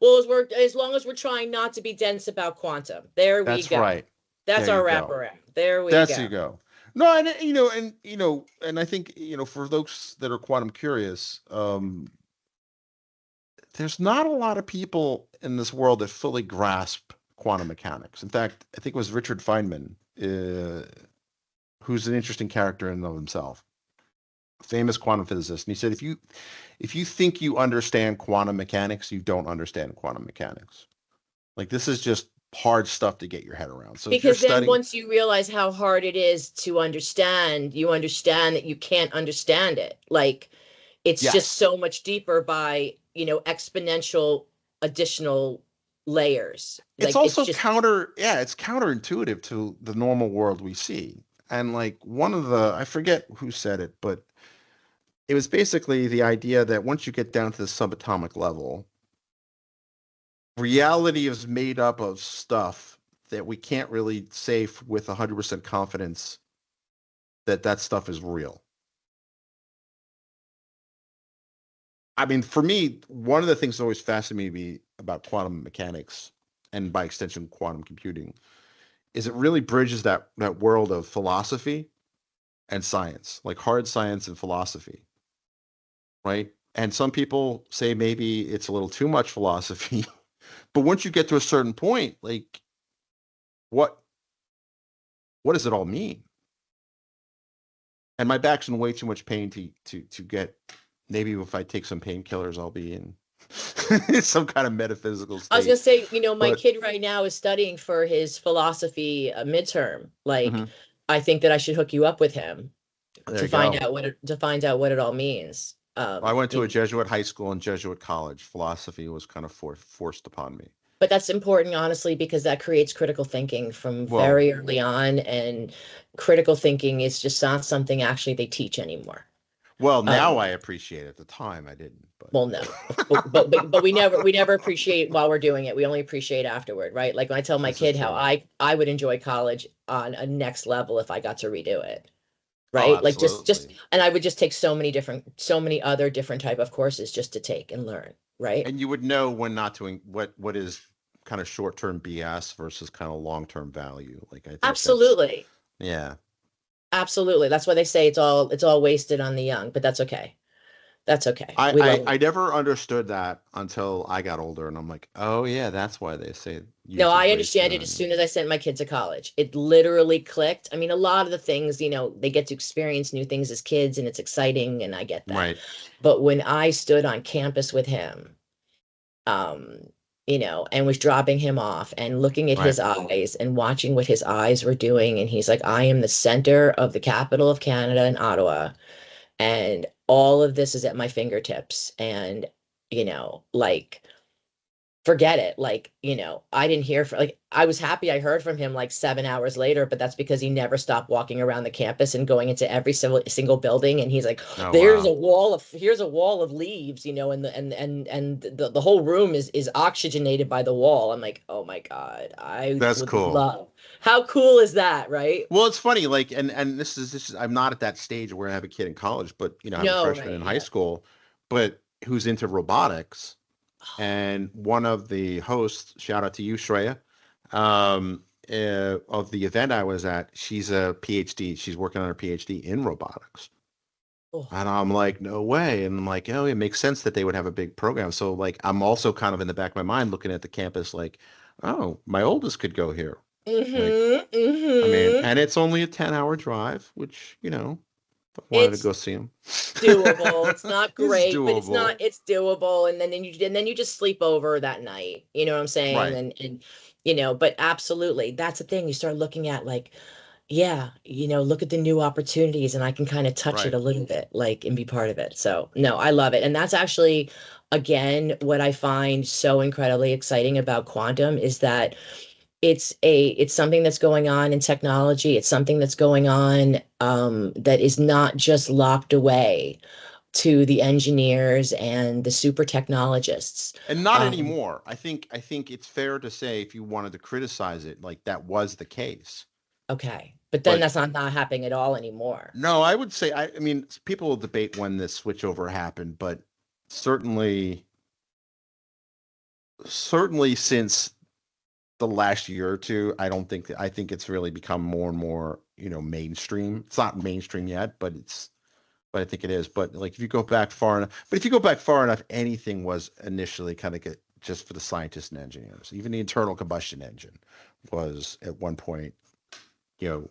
Well, as long as we're trying not to be dense about quantum, there we That's go. right. That's There you our go. wraparound. There we That's go. you go. No, and I think for those that are quantum curious, there's not a lot of people in this world that fully grasp quantum mechanics. In fact, I think it was Richard Feynman, who's an interesting character in and of himself, famous quantum physicist, and he said if you think you understand quantum mechanics, you don't understand quantum mechanics. Like this is just hard stuff to get your head around. So if you're Because then studying, once you realize how hard it is to understand, you understand that you can't understand it. Like it's just yes, so much deeper by, exponential additional layers. it's Like it's also just it's counterintuitive to the normal world we see. And like one of the, I forget who said it, but it was basically the idea that once you get down to the subatomic level, reality is made up of stuff that we can't really say with 100% confidence that that stuff is real. I mean, for me, one of the things that always fascinated me about quantum mechanics and by extension quantum computing is it really bridges that world of philosophy and science, like hard science and philosophy, right? And some people say maybe it's a little too much philosophy, but once you get to a certain point, like what what does it all mean? And my back's in way too much pain to get. Maybe if I take some painkillers, I'll be in some kind of metaphysical I was gonna state. say, my But kid right now is studying for his philosophy midterm. Like, mhm, I think that I should hook you up with him there to you find go. out what it all means. I went to a Jesuit high school and Jesuit college. Philosophy was kind of forced upon me. But that's important, honestly, because that creates critical thinking from Well, very early on, and critical thinking is just not something actually they teach anymore. now Um, I appreciate it. At the time, I didn't. But well, no, but we never appreciate while we're doing it. We only appreciate afterward, right? Like when I tell my this is kid how true. I would enjoy college on a next level if I got to redo it, Oh, right? Like just absolutely. and I would just take so many other different type of courses just to take and learn, right? And you would know when not to what is kind of short-term BS versus kind of long-term value. Like I think that's Absolutely. yeah. Absolutely. That's why they say it's all wasted on the young, but that's okay. That's okay. I, We love I them. I never understood that until I got older, and I'm like, oh yeah, that's why they say No, youth is I wasted understand it as on. soon as I sent my kid to college. It literally clicked. I mean, a lot of the things, they get to experience new things as kids and it's exciting and I get that. Right. But when I stood on campus with him, and was dropping him off and looking at Right. his eyes and watching what his eyes were doing. And he's like, I am the center of the capital of Canada in Ottawa, and all of this is at my fingertips. And, like, forget it. Like, I didn't hear from, like, I was happy I heard from him like 7 hours later, but that's because he never stopped walking around the campus and going into every single building. And he's like, Oh, there's wow. here's a wall of leaves, and the whole room is oxygenated by the wall. I'm like, oh my God, I That's would cool. love. How cool is that, right? Well, it's funny, like, and this is I'm not at that stage where I have a kid in college, but I have a No, freshman right, in high yeah. school, but who's into robotics. And one of the hosts, shout out to you, Shreya, of the event I was at, she's a PhD. She's working on her PhD in robotics. Oh, And I'm like, no way. And I'm like, oh, it makes sense that they would have a big program. So, like, I'm also kind of in the back of my mind looking at the campus like, oh, my oldest could go here. Like, I mean, and it's only a 10-hour drive, which, if I wanted to It's go see him, doable. It's not it's great, but doable. it's doable. And then you just sleep over that night. You know what I'm saying? Right. And but absolutely. That's the thing. You start looking at, like, yeah, look at the new opportunities, and I can kind of touch it Right. a little bit, like, and be part of it. So, no, I love it. And that's actually, again, what I find so incredibly exciting about quantum is that it's something that's going on in technology. It's something that's going on, that is not just locked away to the engineers and the super technologists. And not Um, anymore. I think it's fair to say if you wanted to criticize it, like that was the case. okay, but then But that's not happening at all anymore. no, I would say I mean people will debate when this switchover happened, but certainly certainly since the last year or two, I think it's really become more and more, mainstream. It's not mainstream yet, but I think it is. But like if you go back far enough, anything was initially kind of just for the scientists and engineers. Even the internal combustion engine was at one point,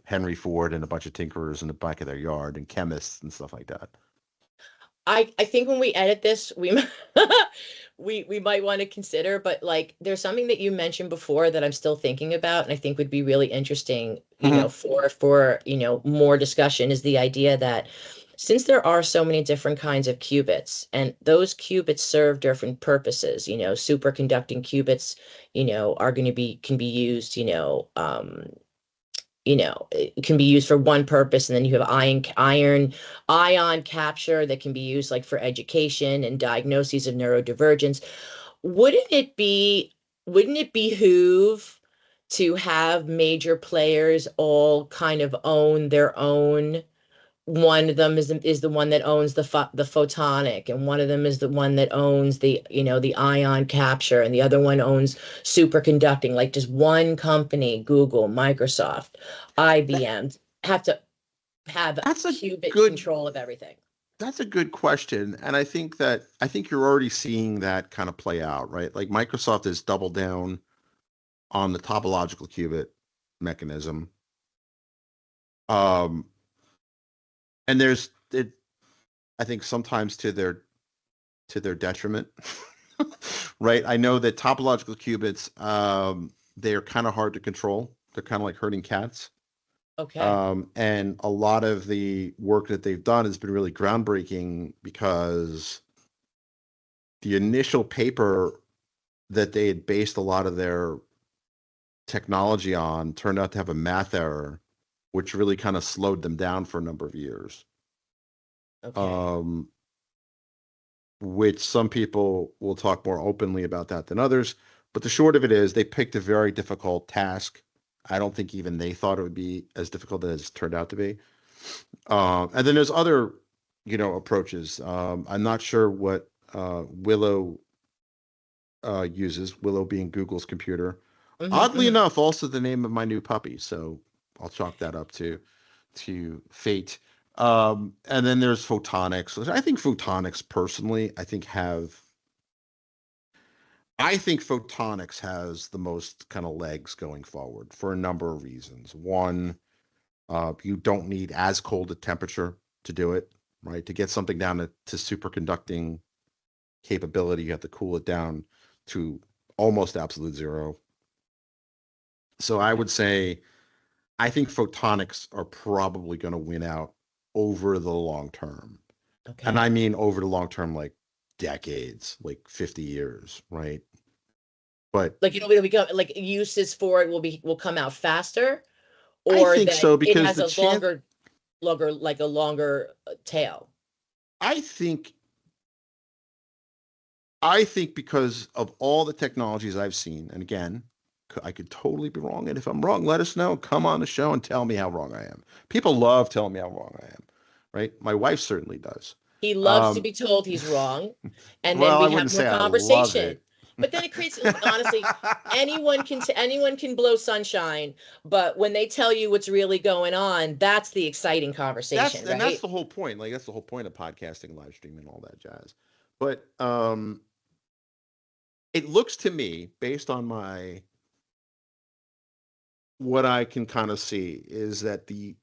Henry Ford and a bunch of tinkerers in the back of their yard and chemists and stuff like that. I think when we edit this, we might want to consider, but, like, there's something that you mentioned before that I'm still thinking about, and I think would be really interesting, Mhm. for more discussion, is the idea that since there are so many different kinds of qubits, and those qubits serve different purposes, superconducting qubits, are going to be can be used, it can be used for one purpose, and then you have ion capture that can be used, like, for education and diagnoses of neurodivergence. Wouldn't it be wouldn't it behoove to have major players all kind of own their own? One of them is the one that owns the photonic, and one of them is the one that owns the ion capture, and the other one owns superconducting. Like, just one company, Google, Microsoft, That, IBM, have to have that's a qubit good control of everything. that's a good question, and I think you're already seeing that kind of play out, right? Like Microsoft has doubled down on the topological qubit mechanism. Um, and there's it I think sometimes to their detriment. Right? I know that topological qubits, they're kind of hard to control. They're kind of like herding cats. Okay. And a lot of the work that they've done has been really groundbreaking because the initial paper that they had based a lot of their technology on turned out to have a math error, which really kind of slowed them down for a number of years. Okay. Um, which some people will talk more openly about that than others. But the short of it is, they picked a very difficult task. I don't think even they thought it would be as difficult as it turned out to be. And then there's other, approaches. I'm not sure what Willow uses. Willow being Google's computer. Oddly Hmm. enough, also the name of my new puppy. So I'll chalk that up to fate. And then there's photonics. I think photonics personally, I think photonics has the most kind of legs going forward for a number of reasons. One, you don't need as cold a temperature to do it, right? To get something down to superconducting capability, you have to cool it down to almost absolute zero. So I would say I think photonics are probably going to win out over the long term. And Okay. I mean over the long term, like decades, like 50 years, right? But Like it'll become like uses for it will come out faster, I or think that so it because has the a chance, longer tail. I think, I think because of all the technologies I've seen, and again, I could totally be wrong. And if I'm wrong, let us know. Come on the show and tell me how wrong I am. People love telling me how wrong I am, right? My wife certainly does. He loves to Um, be told he's wrong, and then well, I we have wouldn't more say I love conversation. it. But then it creates, honestly, anyone can blow sunshine, but when they tell you what's really going on, that's the exciting That's conversation, and that's right? the whole point. Like that's the whole point of podcasting, live streaming, and all that jazz. But it looks to me, based on my what I can kind of see, is that the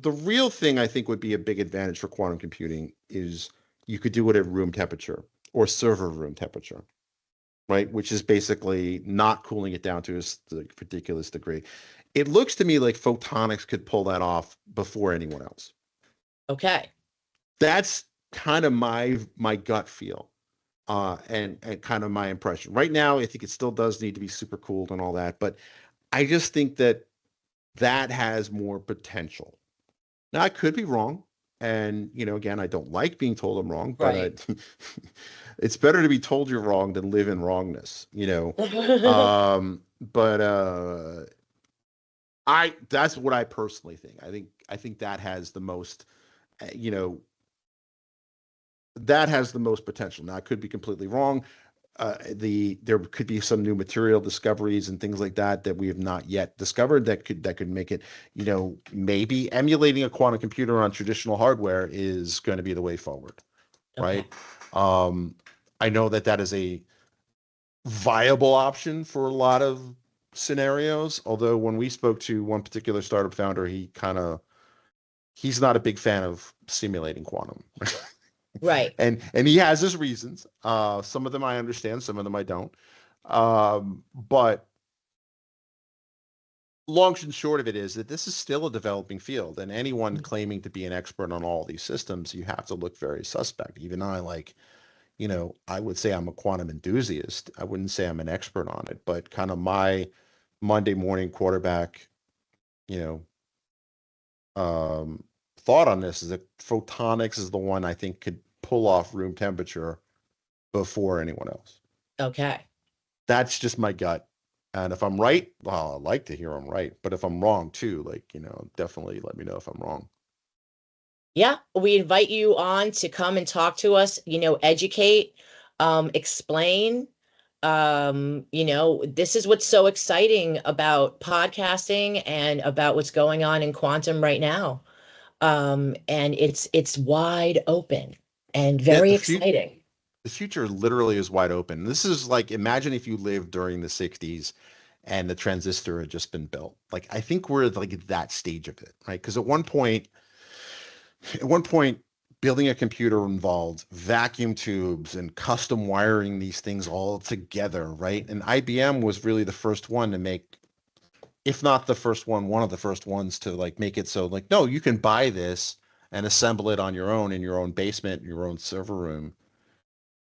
real thing I think would be a big advantage for quantum computing is you could do it at room temperature or server room temperature, right? Which is basically not cooling it down to a ridiculous degree. It looks to me like photonics could pull that off before anyone else. Okay. That's kind of my gut feel, and kind of my impression. Right now, I think it still does need to be super cooled and all that, but I just think that that has more potential. Now, I could be wrong. And, again, I don't like being told I'm wrong, but Right. it's better to be told you're wrong than live in wrongness. But that's what I personally think. I think that has the most, you know, that has the most potential. Now, I could be completely wrong. There could be some new material discoveries and things like that we have not yet discovered that could make it, maybe emulating a quantum computer on traditional hardware is going to be the way forward, Okay. right? Um, I know that is a viable option for a lot of scenarios. Although when we spoke to one particular startup founder, he's not a big fan of simulating quantum. Right. And he has his reasons. Some of them I understand, some of them I don't. But long and short of it is that this is still a developing field, and anyone claiming to be an expert on all these systems, you have to look very suspect. Even I would say I'm a quantum enthusiast. I wouldn't say I'm an expert on it, but kind of my Monday morning quarterback, you thought on this is that photonics is the one I think could pull off room temperature before anyone else. Okay. That's just my gut. And if I'm right, well, I'd like to hear I'm right. But if I'm wrong too, definitely let me know if I'm wrong. Yeah, we invite you on to come and talk to us, educate, explain. This is what's so exciting about podcasting and about what's going on in quantum right now. And it's wide open and Yeah, very exciting. the future literally is wide open. This is like, imagine if you lived during the 60s and the transistor had just been built. Like, I think we're like at that stage of it, right? Because at one point, building a computer involved vacuum tubes and custom wiring these things all together, right? And IBM was really the first one to make, if not the first one of the first ones to like make it so like, no, you can buy this and assemble it on your own in your own basement, your own server room,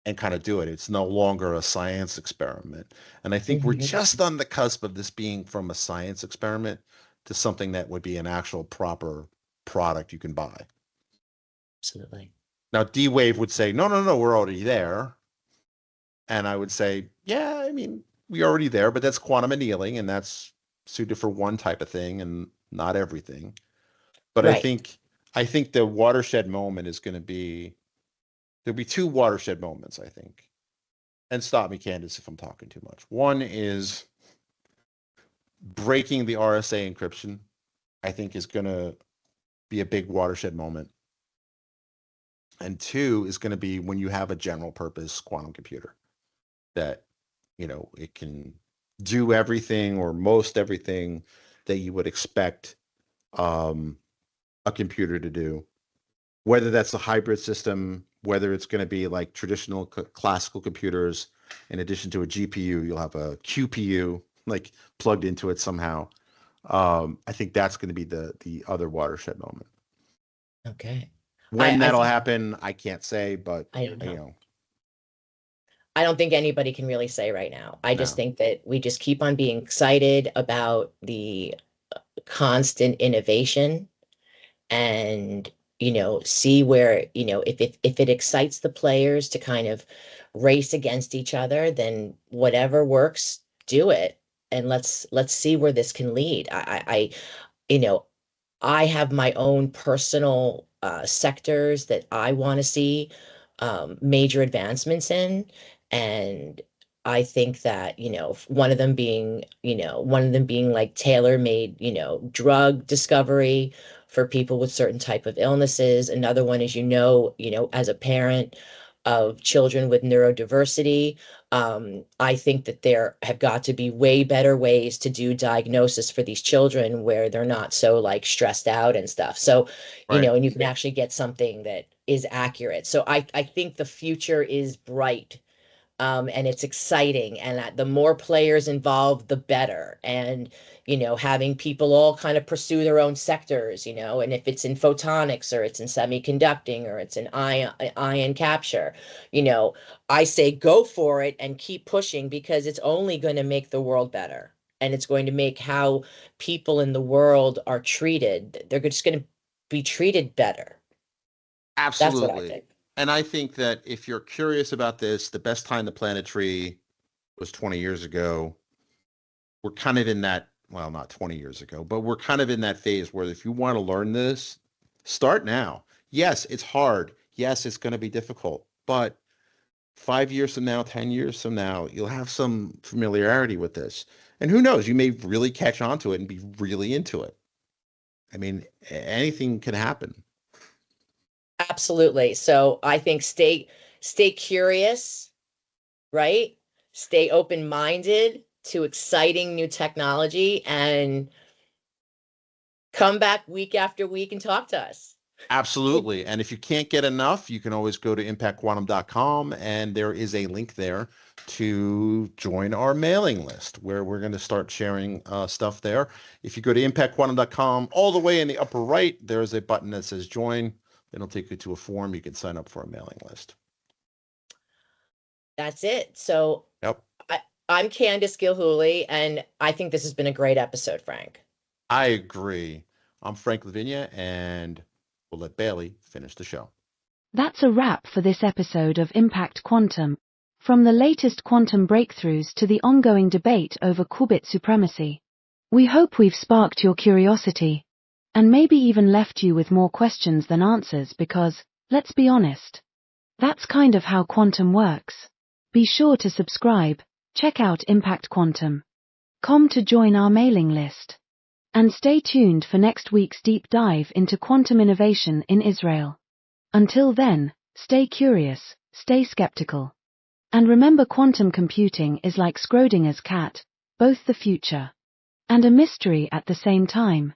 and kind of do it. It's no longer a science experiment. And I think we're Mhm. just on the cusp of this being from a science experiment to something that would be an actual proper product you can buy. Absolutely. Now, D-Wave would say, no, no, no, we're already there. And I would say, yeah, I mean, we're already there, but that's quantum annealing, and that's suited for one type of thing and not everything. But I Right. think I think the watershed moment is going to be there'll be two watershed moments, I think. And stop me, Candace, if I'm talking too much. One is breaking the RSA encryption, I think is going to be a big watershed moment. And two is going to be when you have a general purpose quantum computer that, it can do everything or most everything that you would expect a computer to do whether that's a hybrid system, whether it's going to be like traditional classical computers, in addition to a GPU, you'll have a QPU like plugged into it somehow. I think that's going to be the other watershed moment. Okay. When that'll happen, I can't say, but I don't know. I don't think anybody can really say right now. I just think that we just keep on being excited about the constant innovation and, see where, if it excites the players to kind of race against each other, then whatever works, do it. And let's see where this can lead. I have my own personal sectors that I want to see major advancements in. And I think that, one of them being like tailor-made, drug discovery for people with certain type of illnesses. Another one is, as a parent of children with neurodiversity, I think that there have got to be way better ways to do diagnosis for these children where they're not so like stressed out and stuff. So, and you can actually get something that is accurate. So I think the future is bright. And it's exciting, and the more players involved, the better. And, having people all kind of pursue their own sectors, and if it's in photonics or it's in semiconducting or it's in ion capture, I say go for it and keep pushing, because it's only going to make the world better. And it's going to make how people in the world are treated. They're just going to be treated better. Absolutely. That's what I think. And I think that if you're curious about this, the best time to plant a tree was 20 years ago. We're kind of in that, well, not 20 years ago, but we're kind of in that phase where if you want to learn this, start now. Yes, it's hard. Yes, it's going to be difficult. But 5 years from now, 10 years from now, you'll have some familiarity with this. And who knows, you may really catch on to it and be really into it. I mean, anything can happen. Absolutely. So I think stay curious, right? Stay open-minded to exciting new technology, and come back week after week and talk to us. Absolutely. And if you can't get enough, you can always go to impactquantum.com, and there is a link there to join our mailing list where we're going to start sharing stuff there. If you go to impactquantum.com, all the way in the upper right, there's a button that says join. It'll take you to a form. You can sign up for a mailing list. That's it. So yep. I'm Candace Gillhoolley, and I think this has been a great episode, Frank. I agree. I'm Frank Vigne, and we'll let Bailey finish the show. That's a wrap for this episode of Impact Quantum. From the latest quantum breakthroughs to the ongoing debate over qubit supremacy, we hope we've sparked your curiosity, and maybe even left you with more questions than answers, because, let's be honest, that's kind of how quantum works. Be sure to subscribe, check out impactquantum.com to join our mailing list, and stay tuned for next week's deep dive into quantum innovation in Israel. Until then, stay curious, stay skeptical, and remember, quantum computing is like Schrödinger's cat, both the future and a mystery at the same time.